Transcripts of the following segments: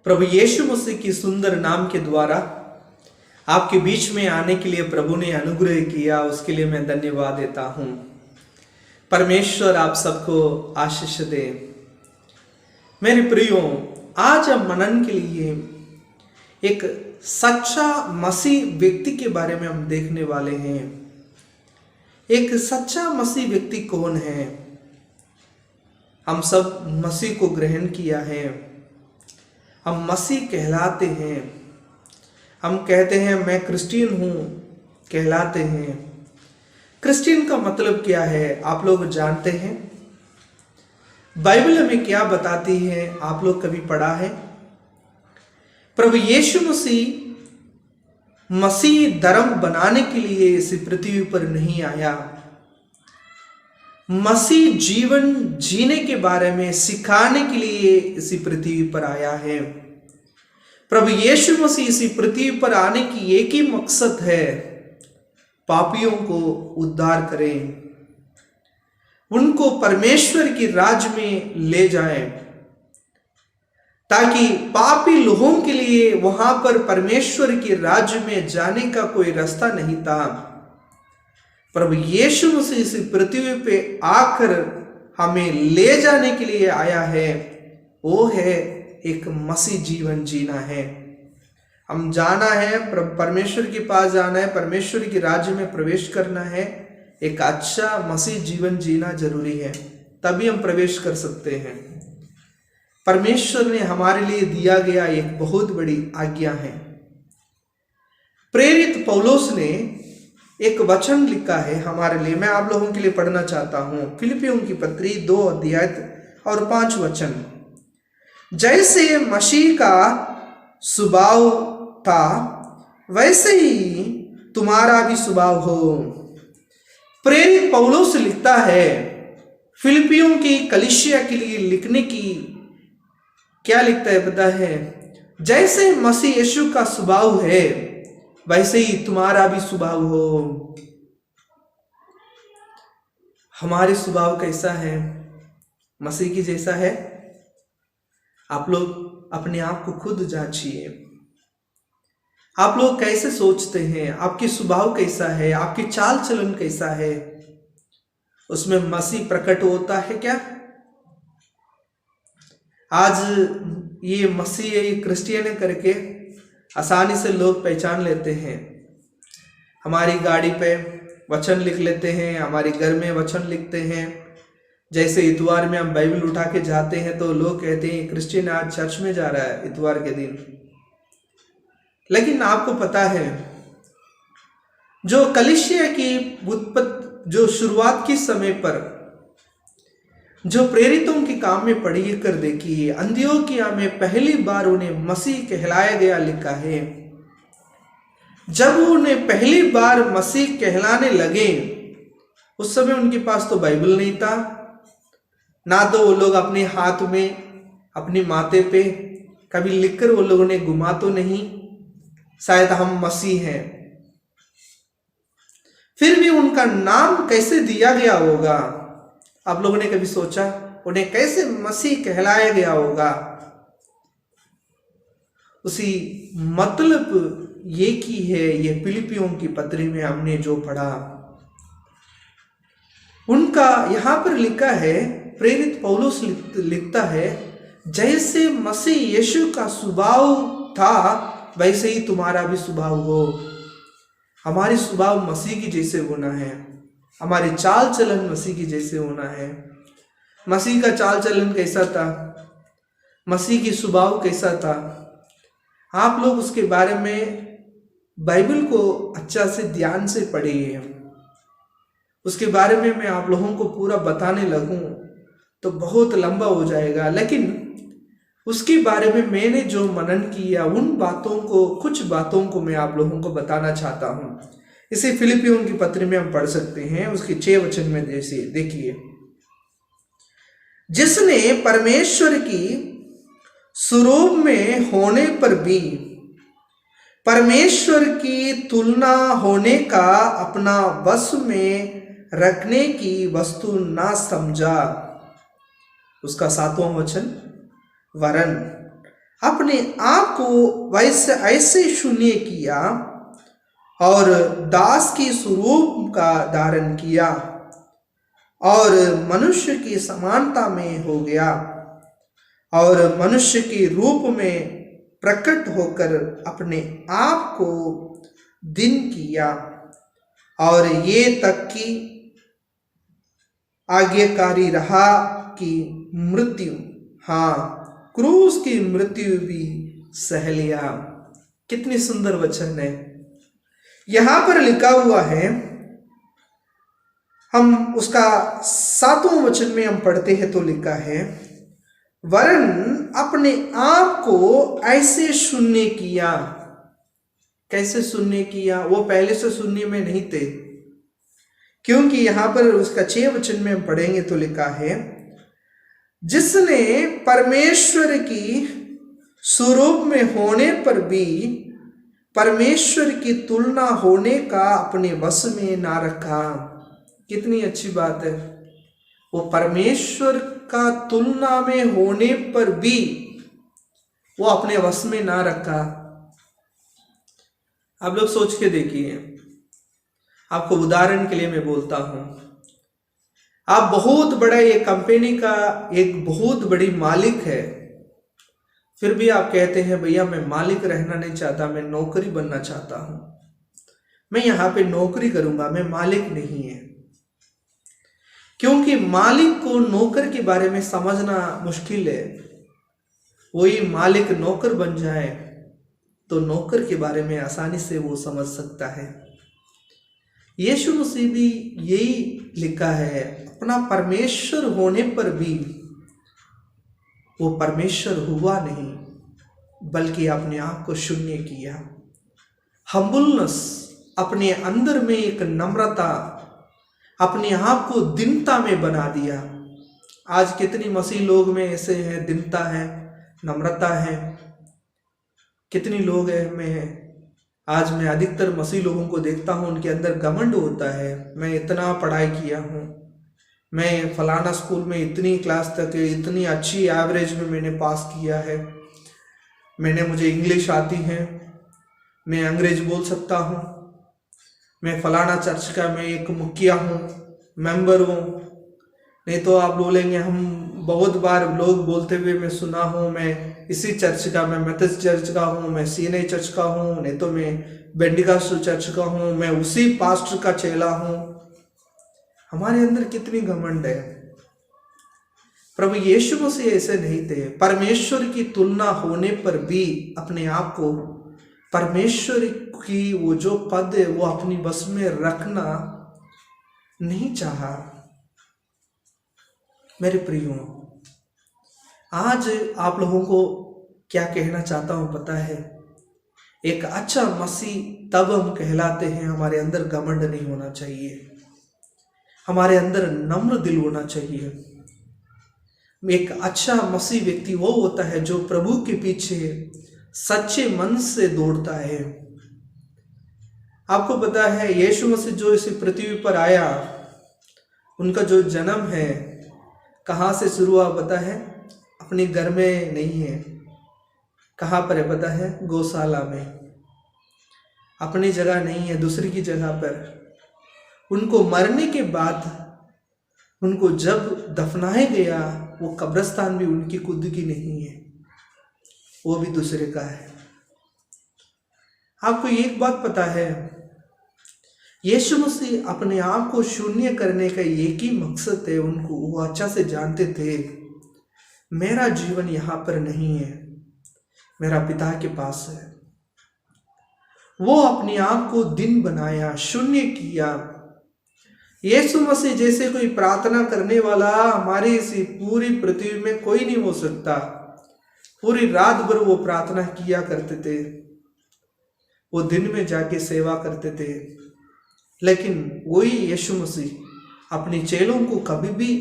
प्रभु यीशु मसीह की सुंदर नाम के द्वारा आपके बीच में आने के लिए प्रभु ने अनुग्रह किया, उसके लिए मैं धन्यवाद देता हूं। परमेश्वर आप सबको आशीष दे। मेरे प्रियो, आज हम मनन के लिए एक सच्चा मसीह व्यक्ति के बारे में हम देखने वाले हैं। एक सच्चा मसीह व्यक्ति कौन है? हम सब मसीह को ग्रहण किया है, हम मसीह कहलाते हैं। हम कहते हैं मैं क्रिश्चियन हूं, कहलाते हैं। क्रिश्चियन का मतलब क्या है आप लोग जानते हैं? बाइबल हमें क्या बताती है आप लोग कभी पढ़ा है? प्रभु यीशु मसीह धर्म बनाने के लिए इस पृथ्वी पर नहीं आया। मसीह जीवन जीने के बारे में सिखाने के लिए इसी पृथ्वी पर आया है। प्रभु यीशु मसीह इसी पृथ्वी पर आने की एक ही मकसद है, पापियों को उद्धार करें, उनको परमेश्वर की राज्य में ले जाएं, ताकि पापी लोगों के लिए वहां पर परमेश्वर के राज्य में जाने का कोई रास्ता नहीं था। प्रभु यीशु मसीह इस पृथ्वी पे आकर हमें ले जाने के लिए आया है। वो है एक मसीह जीवन जीना है। हम जाना है, परमेश्वर के पास जाना है, परमेश्वर के राज्य में प्रवेश करना है। एक अच्छा मसीह जीवन जीना जरूरी है, तभी हम प्रवेश कर सकते हैं। परमेश्वर ने हमारे लिए दिया गया एक बहुत बड़ी आज्ञा है। प्रेरित पौलुस ने एक वचन लिखा है हमारे लिए, मैं आप लोगों के लिए पढ़ना चाहता हूं। फिलिपियों की पत्री 2 अध्याय और 5 वचन। जैसे मसीह का स्वभाव था वैसे ही तुम्हारा भी स्वभाव हो। प्रेरित पौलुस लिखता है फिलिपियों की कलीसिया के लिए लिखने की, क्या लिखता है पता है? जैसे मसीह यीशु का स्वभाव है वैसे ही तुम्हारा भी स्वभाव हो। हमारे स्वभाव कैसा है? मसीह की जैसा है? आप लोग अपने आप को खुद जांचिए। आप लोग कैसे सोचते हैं? आपकी स्वभाव कैसा है? आपकी चाल चलन कैसा है? उसमें मसीह प्रकट होता है क्या? आज ये मसीह ये क्रिश्चियन करके आसानी से लोग पहचान लेते हैं। हमारी गाड़ी पे वचन लिख लेते हैं, हमारे घर में वचन लिखते हैं। जैसे इतवार में हम बाइबल उठा के जाते हैं तो लोग कहते हैं क्रिश्चियन आज चर्च में जा रहा है इतवार के दिन। लेकिन आपको पता है जो कलीसिया की उत्पत्ति, जो शुरुआत के समय पर जो प्रेरितों के काम में पढ़ी कर देखिए, अंत्योकिया में पहली बार उन्हें मसीह कहलाया गया लिखा है। जब उन्हें पहली बार मसीह कहलाने लगे उस समय उनके पास तो बाइबल नहीं था, ना तो वो लोग अपने हाथ में अपनी माथे पे कभी लिखकर वो लोगों ने घुमा तो नहीं, शायद हम मसीह हैं। फिर भी उनका नाम कैसे दिया गया होगा? आप लोगों ने कभी सोचा उन्हें कैसे मसीह कहलाया गया होगा? उसी मतलब ये की है ये फिलिपियों की पत्री में हमने जो पढ़ा। उनका यहां पर लिखा है, प्रेरित पौलुस लिखता है जैसे मसीह यीशु का स्वभाव था वैसे ही तुम्हारा भी स्वभाव हो। हमारी स्वभाव मसीह की जैसे होना है, हमारी चाल चलन मसीह की जैसे होना है। मसीह का चाल चलन कैसा था? मसीह की स्वभाव कैसा था? आप लोग उसके बारे में बाइबल को अच्छा से ध्यान से पढ़िए। उसके बारे में मैं आप लोगों को पूरा बताने लगूं तो बहुत लंबा हो जाएगा, लेकिन उसके बारे में मैंने जो मनन किया उन बातों को, कुछ बातों को मैं आप लोगों को बताना चाहता हूं। इसे फिलिपियों की पत्री में हम पढ़ सकते हैं, उसके 6 वचन में जैसे देखिए, जिसने परमेश्वर की स्वरूप में होने पर भी परमेश्वर की तुलना होने का अपना वश में रखने की वस्तु ना समझा। उसका 7वां वचन, वरन अपने आप को वैसे ऐसे शून्य किया और दास की स्वरूप का धारण किया और मनुष्य की समानता में हो गया और मनुष्य के रूप में प्रकट होकर अपने आप को दीन किया और ये तक कि आज्ञाकारी रहा कि मृत्यु, हाँ क्रूस की मृत्यु भी सह लिया। कितनी सुंदर वचन है। यहां पर लिखा हुआ है, हम उसका 7वां वचन में हम पढ़ते हैं तो लिखा है, वरन अपने आप को ऐसे शून्य किया। कैसे शून्य किया? वो पहले से शून्य में नहीं थे, क्योंकि यहां पर उसका 6 वचन में हम पढ़ेंगे तो लिखा है, जिसने परमेश्वर की स्वरूप में होने पर भी परमेश्वर की तुलना होने का अपने वश में ना रखा। कितनी अच्छी बात है। वो परमेश्वर का तुलना में होने पर भी वो अपने वश में ना रखा। आप लोग सोच के देखिए, आपको उदाहरण के लिए मैं बोलता हूं, आप बहुत बड़ा ये कंपनी का एक बहुत बड़ी मालिक है, फिर भी आप कहते हैं भैया मैं मालिक रहना नहीं चाहता, मैं नौकरी बनना चाहता हूं, मैं यहां पे नौकरी करूंगा, मैं मालिक नहीं है। क्योंकि मालिक को नौकर के बारे में समझना मुश्किल है। वही मालिक नौकर बन जाए तो नौकर के बारे में आसानी से वो समझ सकता है। यीशु मसीह भी यही लिखा है, अपना परमेश्वर होने पर भी वो परमेश्वर हुआ नहीं, बल्कि अपने आप को शून्य किया। हम्बलनेस, अपने अंदर में एक नम्रता, अपने आप को दीनता में बना दिया। आज कितनी मसीह लोग में ऐसे हैं, दीनता है, नम्रता है। कितनी लोग हैं में आज मैं अधिकतर मसीह लोगों को देखता हूं, उनके अंदर घमंड होता है, मैं इतना पढ़ाई किया हूं, मैं फलाना स्कूल में इतनी क्लास तक इतनी अच्छी एवरेज में मैंने पास किया है, मुझे इंग्लिश आती है, मैं अंग्रेज बोल सकता हूँ, मैं फलाना चर्च का मैं एक मुखिया हूँ, मेंबर हूँ। नहीं तो आप बोलेंगे, हम बहुत बार लोग बोलते हुए मैं सुना हूँ, मैं इसी चर्च का, मैं मेथोडिस्ट चर्च का हूँ, मैं सीएनए चर्च का हूँ, नहीं तो मैं बेंडिकास्टल चर्च का हूँ, मैं उसी पास्टर का चेला हूँ। हमारे अंदर कितनी घमंड है। प्रभु यीशु मसीह ऐसे नहीं थे। परमेश्वर की तुलना होने पर भी अपने आप को परमेश्वर की वो जो पद है वो अपनी बस में रखना नहीं चाहा। मेरे प्रियो, आज आप लोगों को क्या कहना चाहता हूं पता है? एक अच्छा मसीह तब हम कहलाते हैं, हमारे अंदर घमंड नहीं होना चाहिए, हमारे अंदर नम्र दिल होना चाहिए। एक अच्छा मसीह व्यक्ति वो होता है जो प्रभु के पीछे सच्चे मन से दौड़ता है। आपको पता है यीशु मसीह जो इस पृथ्वी पर आया, उनका जो जन्म है कहाँ से शुरू हुआ पता है? अपने घर में नहीं है। कहाँ पर है पता है? गौशाला में। अपनी जगह नहीं है, दूसरी की जगह पर। उनको मरने के बाद उनको जब दफनाया गया, वो कब्रिस्तान भी उनकी खुद की नहीं है, वो भी दूसरे का है। आपको एक बात पता है, यीशु मसीह अपने आप को शून्य करने का एक ही मकसद है। उनको वो अच्छा से जानते थे, मेरा जीवन यहाँ पर नहीं है, मेरा पिता के पास है। वो अपने आप को दिन बनाया, शून्य किया। यीशु मसीह जैसे कोई प्रार्थना करने वाला हमारी इस पूरी पृथ्वी में कोई नहीं हो सकता। पूरी रात भर वो प्रार्थना किया करते थे, वो दिन में जाके सेवा करते थे। लेकिन वही यीशु मसीह अपने चेलों को कभी भी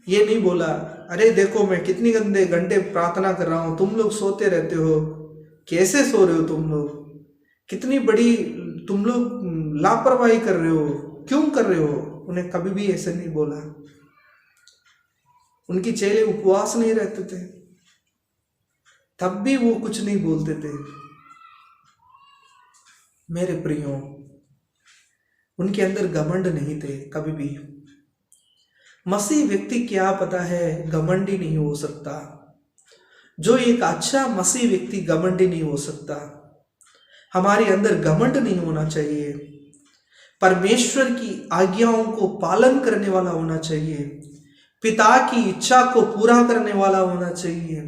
ये नहीं बोला, अरे देखो मैं कितनी गंदे घंटे प्रार्थना कर रहा हूँ, तुम लोग सोते रहते हो, कैसे सो रहे हो तुम लोग, कितनी बड़ी तुम लोग लापरवाही कर रहे हो, क्यों कर रहे हो? उन्हें कभी भी ऐसे नहीं बोला। उनकी चेले उपवास नहीं रहते थे, तब भी वो कुछ नहीं बोलते थे। मेरे प्रियो, उनके अंदर घमंड नहीं थे कभी भी। मसीह व्यक्ति क्या पता है घमंडी नहीं हो सकता। जो एक अच्छा मसीह व्यक्ति घमंडी नहीं हो सकता। हमारे अंदर घमंड नहीं होना चाहिए। परमेश्वर की आज्ञाओं को पालन करने वाला होना चाहिए। पिता की इच्छा को पूरा करने वाला होना चाहिए।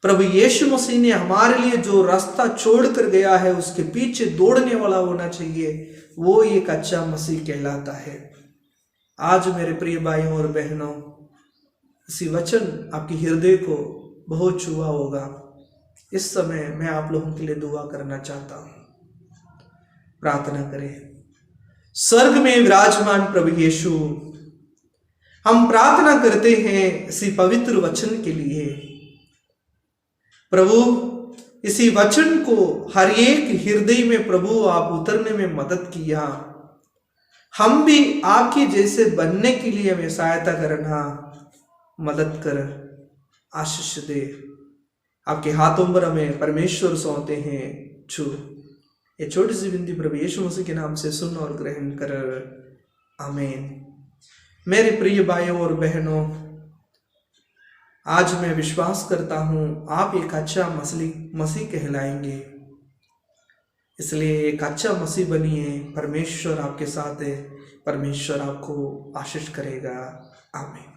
प्रभु यीशु मसीह ने हमारे लिए जो रास्ता छोड़ कर गया है उसके पीछे दौड़ने वाला होना चाहिए। वो एक अच्छा मसीह कहलाता है। आज मेरे प्रिय भाइयों और बहनों, इसी वचन आपके हृदय को बहुत छुआ होगा। इस समय मैं आप लोगों के लिए दुआ करना चाहता हूं। प्रार्थना करें। स्वर्ग में विराजमान प्रभु यीशु, हम प्रार्थना करते हैं इसी पवित्र वचन के लिए। प्रभु, इसी वचन को हर एक हृदय में प्रभु आप उतरने में मदद किया। हम भी आपके जैसे बनने के लिए हमें सहायता करना, मदद कर, आशीष दे। आपके हाथों पर हमें परमेश्वर सौंपते हैं। छू ये छोटी सी विनती प्रभु यीशु मसीह के नाम से सुन और ग्रहण कर। आमीन। मेरे प्रिय भाइयों और बहनों, आज मैं विश्वास करता हूं आप एक अच्छा मसीह कहलाएंगे। इसलिए एक अच्छा मसीह बनिए। परमेश्वर आपके साथ है। परमेश्वर आपको आशीष करेगा। आमीन।